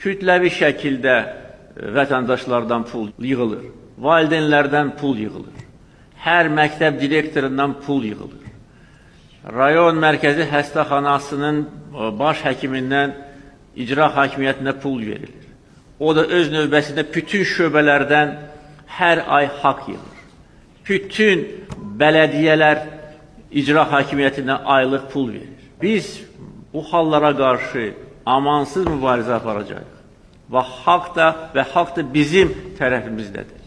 kütləvi şəkildə vətəndaşlardan pul yığılır, valideynlərdən pul yığılır, hər məktəb direktorundan pul yığılır. Rayon mərkəzi xəstəxanasının baş həkimindən icra hakimiyyətinə pul verilir. O da öz növbəsində bütün şöbələrdən hər ay haqq yığır. Bütün bələdiyyələr icra hakimiyyətinə aylıq pul verir. Biz bu hallara qarşı amansız mübarizə aparacağıq. Və haqq da bizim tərəfimizdədir.